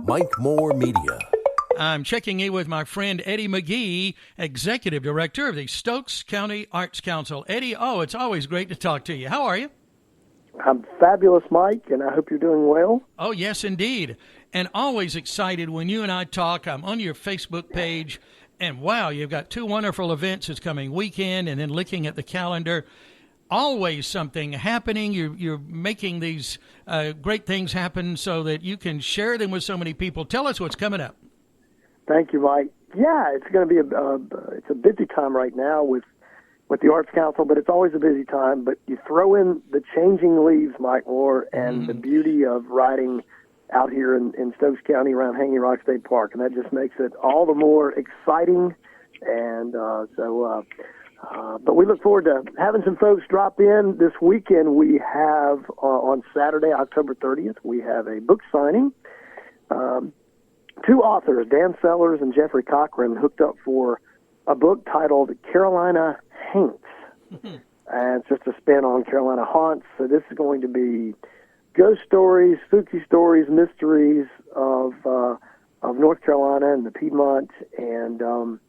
Mike Moore Media. I'm checking in with my friend Eddy McGee, Executive Director of the Stokes County Arts Council. Eddy, it's always great to talk to you. How are you? I'm fabulous, Mike, and I hope you're doing well. Oh, yes, indeed. And always excited when you and I talk. I'm on your Facebook page, and wow, you've got two wonderful events this coming weekend, and then looking at the calendar, always something happening. You're making these great things happen so that you can share them with so many people. Tell us what's coming up. Thank you, Mike. Yeah, it's going to be it's a busy time right now with the Arts Council, but it's always a busy time. But you throw in the changing leaves, Mike Moore, and the beauty of riding out here in Stokes County around Hanging Rock State Park, and that just makes it all the more exciting. And but we look forward to having some folks drop in this weekend. We have on Saturday, October 30th, we have a book signing. Two authors, Dan Sellers and Jeffrey Cochran, hooked up for a book titled Carolina Haunts. And it's just a spin on Carolina Haunts. So this is going to be ghost stories, spooky stories, mysteries of North Carolina and the Piedmont. And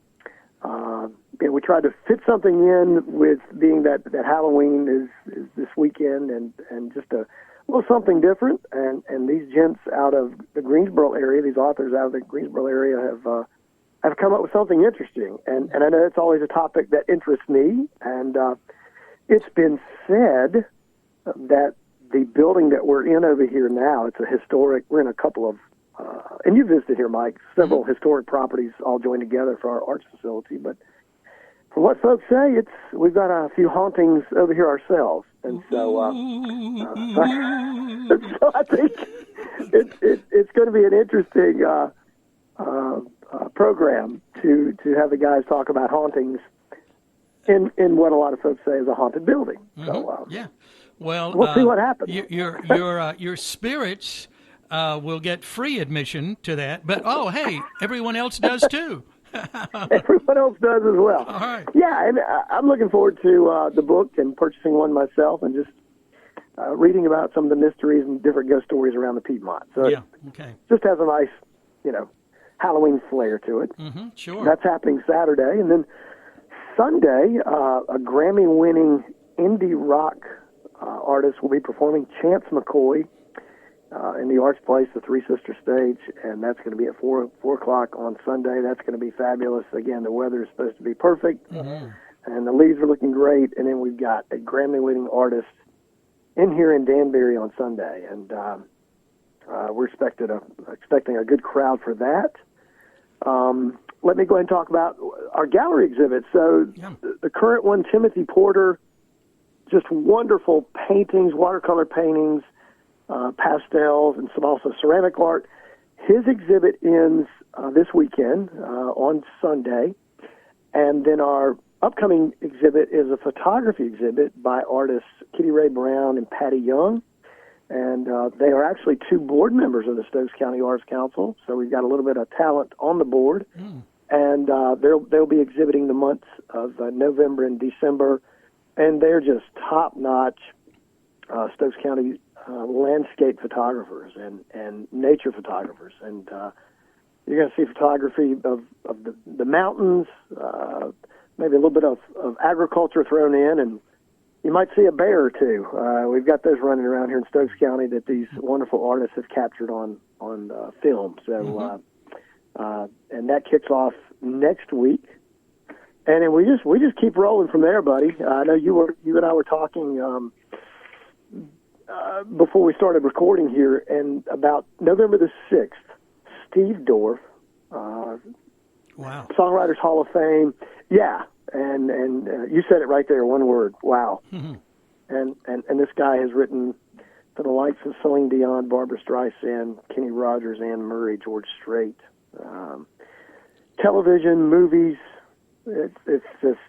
we tried to fit something in with being that Halloween is this weekend and just a little something different. And these gents out of the Greensboro area, these authors out of the Greensboro area have come up with something interesting. And I know it's always a topic that interests me. And it's been said that the building that we're in over here now, it's a historic, we're in a couple of, and you visited here, Mike, several historic properties all joined together for our arts facility. But from what folks say, we've got a few hauntings over here ourselves. And so, so I think it's going to be an interesting program to have the guys talk about hauntings in what a lot of folks say is a haunted building. So yeah, well, we'll see what happens. Your spirits will get free admission to that, but hey, everyone else does too. Everyone else does as well. All right. Yeah, and I'm looking forward to the book and purchasing one myself and just reading about some of the mysteries and different ghost stories around the Piedmont. So yeah, okay. Just has a nice, Halloween flair to it. Mm-hmm, sure. That's happening Saturday. And then Sunday, a Grammy-winning indie rock artist will be performing, Chance McCoy, in the Arts Place, the Three Sisters stage, and that's going to be at 4 o'clock on Sunday. That's going to be fabulous. Again, the weather is supposed to be perfect, and the leaves are looking great. And then we've got a Grammy-winning artist in here in Danbury on Sunday, and we're expecting a good crowd for that. Let me go ahead and talk about our gallery exhibit. So the current one, Timothy Porter, just wonderful paintings, watercolor paintings, pastels, and some also ceramic art. His exhibit ends this weekend on Sunday, and then our upcoming exhibit is a photography exhibit by artists Kitty Ray Brown and Patty Young, and they are actually two board members of the Stokes County Arts Council, so we've got a little bit of talent on the board, and they'll be exhibiting the months of November and December, and they're just top-notch Stokes County landscape photographers and nature photographers, and you're going to see photography of the mountains, maybe a little bit of agriculture thrown in, and you might see a bear or two. We've got those running around here in Stokes County that these wonderful artists have captured on film. So, and that kicks off next week, and then we just keep rolling from there, buddy. I know you and I were talking before we started recording here, and about November the 6th, Steve Dorff, wow, Songwriters Hall of Fame, yeah, and you said it right there, one word, wow. And this guy has written for the likes of Celine Dion, Barbra Streisand, Kenny Rogers, Anne Murray, George Strait, television, movies. It's just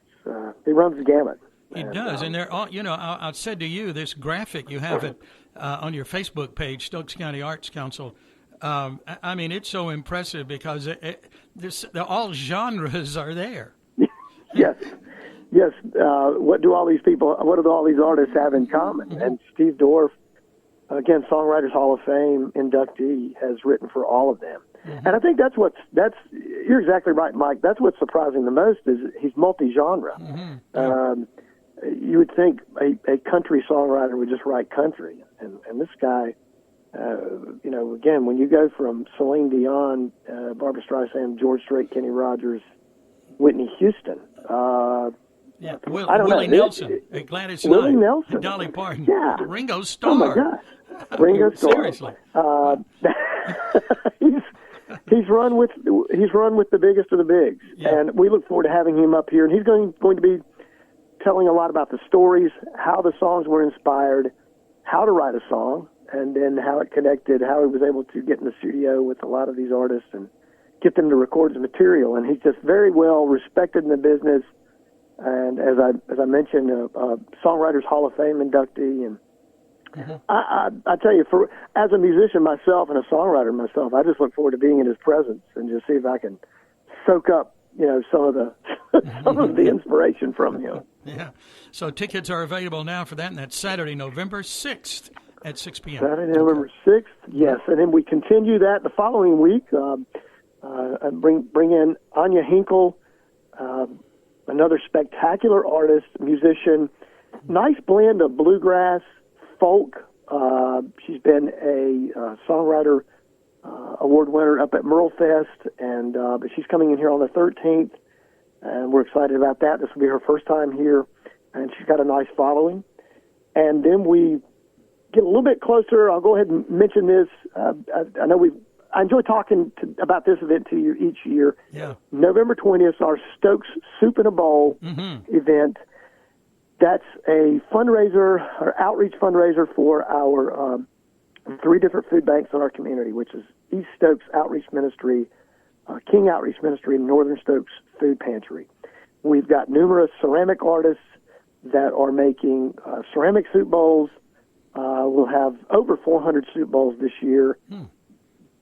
it runs the gamut. It does, and they're all, I said to you, this graphic you have it on your Facebook page, Stokes County Arts Council. I mean, it's so impressive because all genres are there. Yes. What do all these artists have in common? And Steve Dorff again, Songwriters Hall of Fame inductee, has written for all of them. Mm-hmm. And I think you're exactly right, Mike. That's what's surprising the most is he's multi-genre. Mm-hmm. Yeah. You would think a country songwriter would just write country. And this guy, again, when you go from Celine Dion, Barbra Streisand, George Strait, Kenny Rogers, Whitney Houston, Willie Nelson, Gladys Willie Knight, Nelson, Dolly Parton, yeah, Ringo Starr. Oh my God, Ringo Starr. Seriously, he's run with the biggest of the bigs, and we look forward to having him up here. And he's going to be telling a lot about the stories, how the songs were inspired, how to write a song, and then how it connected, how he was able to get in the studio with a lot of these artists and get them to record his material. And he's just very well respected in the business. And as I mentioned, a Songwriters Hall of Fame inductee. And mm-hmm. I tell you, as a musician myself and a songwriter myself, I just look forward to being in his presence and just see if I can soak up, some of the inspiration from him. Yeah. So tickets are available now for that, and that's Saturday, November 6th at 6 p.m. Saturday, November 6th, yes. And then we continue that the following week. Bring in Anya Hinkle, another spectacular artist, musician, nice blend of bluegrass, folk. She's been a songwriter award winner up at Merle Fest, and but she's coming in here on the 13th, and we're excited about that. This will be her first time here, and she's got a nice following. And then we get a little bit closer. I'll go ahead and mention this. I know I enjoy talking about this event to you each year. Yeah. November 20th, our Stokes Soup in a Bowl event. That's a fundraiser or outreach fundraiser for our 3 different food banks in our community, which is East Stokes Outreach Ministry, King Outreach Ministry, and Northern Stokes Food Pantry. We've got numerous ceramic artists that are making ceramic soup bowls. We'll have over 400 soup bowls this year.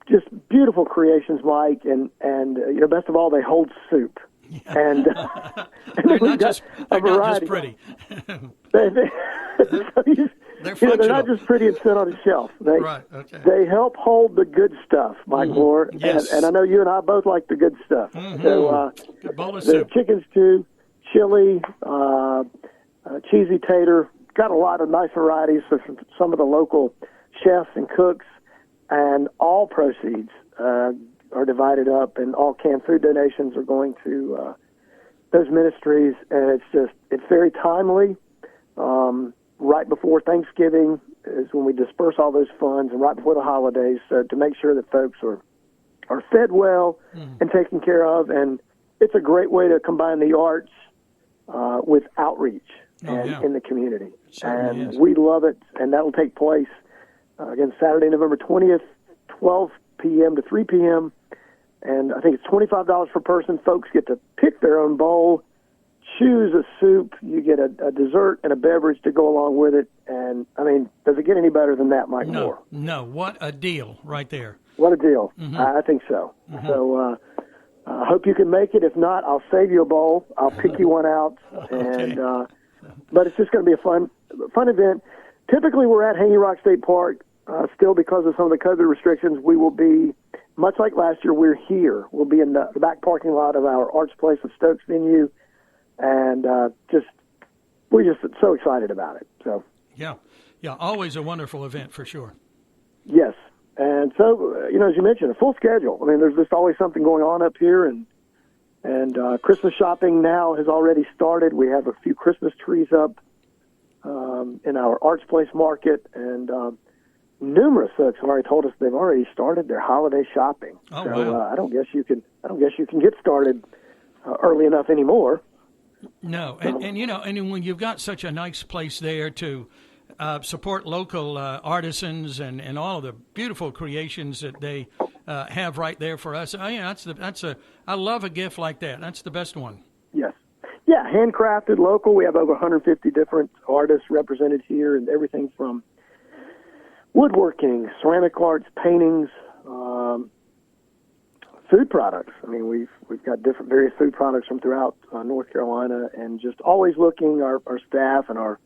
Just beautiful creations, Mike, and best of all, they hold soup. Yeah. And they're not just pretty. They're not just pretty and sit on a shelf. They help hold the good stuff, Mike Moore. Yes. And I know you and I both like the good stuff. Mm-hmm. So good bowl of the soup. chicken stew, chili, cheesy tater, got a lot of nice varieties for some of the local chefs and cooks, and all proceeds are divided up, and all canned food donations are going to those ministries, and it's very timely. Right before Thanksgiving is when we disperse all those funds, and right before the holidays, to make sure that folks are fed well and taken care of. And it's a great way to combine the arts with outreach in the community. And we love it, and that will take place, again, Saturday, November 20th, 12 p.m. to 3 p.m., and I think it's $25 per person. Folks get to pick their own bowl, choose a soup, you get a dessert and a beverage to go along with it. And, I mean, does it get any better than that, Mike Moore? No, what a deal right there. What a deal. I think so. So I hope you can make it. If not, I'll save you a bowl. I'll pick you one out. And but it's just going to be a fun event. Typically, we're at Hanging Rock State Park. Still, because of some of the COVID restrictions, we will be, much like last year, we're here. We'll be in the back parking lot of our Arts Place of Stokes venue. And we're just so excited about it. So yeah, always a wonderful event for sure. Yes, and so as you mentioned, a full schedule. I mean, there's just always something going on up here, and Christmas shopping now has already started. We have a few Christmas trees up in our Arts Place market, and numerous folks have already told us they've already started their holiday shopping. Oh, so wow. I don't guess you can get started early enough anymore. No, and when you've got such a nice place there to support local artisans and all of the beautiful creations that they have right there for us, I love a gift like that. That's the best one. Yes, yeah, handcrafted, local. We have over 150 different artists represented here, and everything from woodworking, ceramic arts, paintings. Food products. I mean, we've got various food products from throughout North Carolina, and just always looking. Our staff and our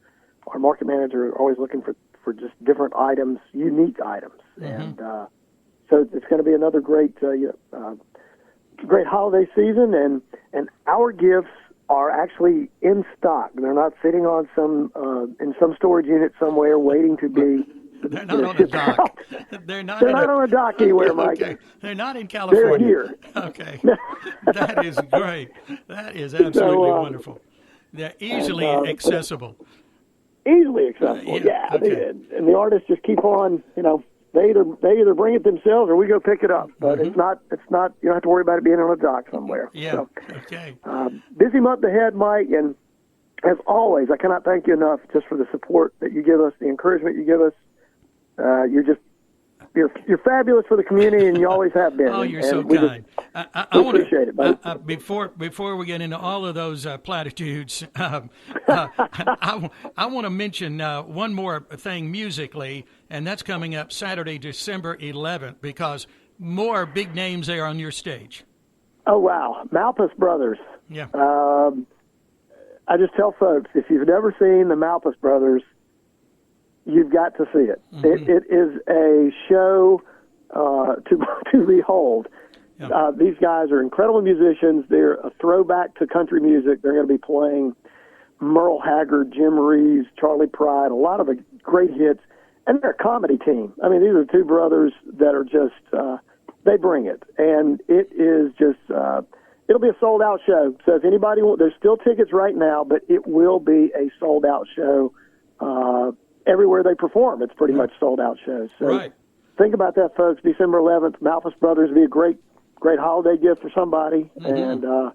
market manager are always looking for just different items, unique items. And so it's going to be another great great holiday season, and our gifts are actually in stock. They're not sitting on some in some storage unit somewhere waiting to be. They're not on a dock. They're not on a dock anywhere, Mike. Okay. They're not in California. They're here. Okay. That is great. That is absolutely wonderful. They're easily accessible. Easily accessible, yeah. Okay. And the artists just keep on, they either bring it themselves or we go pick it up. But it's not. You don't have to worry about it being on a dock somewhere. Yeah. So, Okay. Busy month ahead, Mike, and as always, I cannot thank you enough just for the support that you give us, the encouragement you give us. You're fabulous for the community, and you always have been. Oh, you're and so kind. I appreciate it, buddy. Before we get into all of those platitudes, I want to mention one more thing musically, and that's coming up Saturday, December 11th, because more big names there on your stage. Oh, wow. Malpas Brothers. Yeah. I just tell folks, if you've never seen the Malpas Brothers, you've got to see it. It is a show to behold. Yeah. These guys are incredible musicians. They're a throwback to country music. They're going to be playing Merle Haggard, Jim Reeves, Charlie Pride, a lot of the great hits. And they're a comedy team. I mean, these are two brothers that are just, they bring it. And it is just, it'll be a sold-out show. So if anybody wants, there's still tickets right now, but it will be a sold-out show. Everywhere they perform, it's pretty much sold-out shows. So think about that, folks. December 11th, Malpas Brothers will be a great holiday gift for somebody. And, they're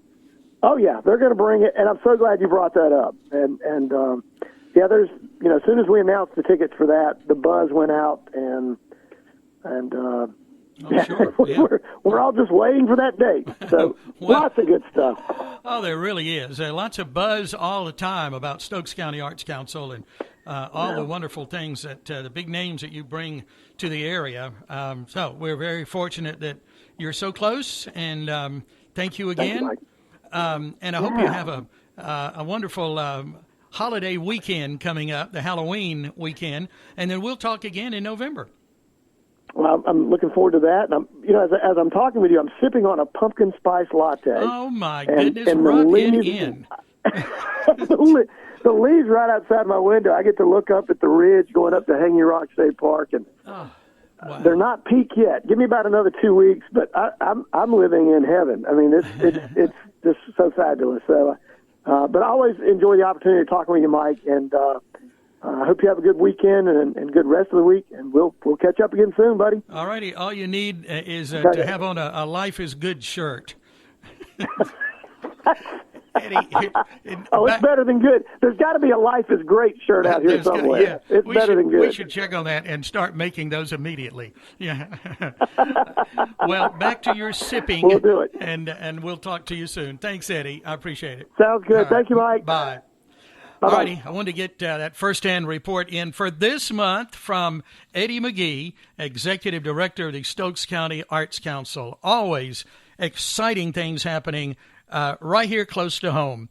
going to bring it. And I'm so glad you brought that up. And there's, as soon as we announced the tickets for that, the buzz went out, and sure. Yeah. we're all just waiting for that date. So lots of good stuff. Oh, there really is. Lots of buzz all the time about Stokes County Arts Council and all the wonderful things that the big names that you bring to the area. So we're very fortunate that you're so close, and thank you again. Thank you, and I hope you have a wonderful holiday weekend coming up, the Halloween weekend, and then we'll talk again in November. Well, I'm looking forward to that. And as I'm talking with you, I'm sipping on a pumpkin spice latte. Oh my goodness! And rub it in. The leaves right outside my window. I get to look up at the ridge going up to Hanging Rock State Park, and they're not peak yet. Give me about another 2 weeks, but I'm living in heaven. I mean, it's just so fabulous. So, but I always enjoy the opportunity of talking with you, Mike, and I hope you have a good weekend and good rest of the week, and we'll catch up again soon, buddy. All righty. All you need is to have on a Life is Good shirt. Eddie, it's better than good. There's got to be a Life is Great shirt out here somewhere. It's better than good. We should check on that and start making those immediately. Yeah. Well, back to your sipping. We'll do it. And we'll talk to you soon. Thanks, Eddie. I appreciate it. Sounds good. Thank you, Mike. Bye. Bye-bye. All righty. I wanted to get that firsthand report in for this month from Eddy McGee, Executive Director of the Stokes County Arts Council. Always exciting things happening right here close to home.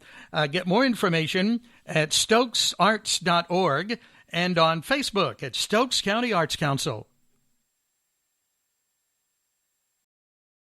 Get more information at stokesarts.org and on Facebook at Stokes County Arts Council.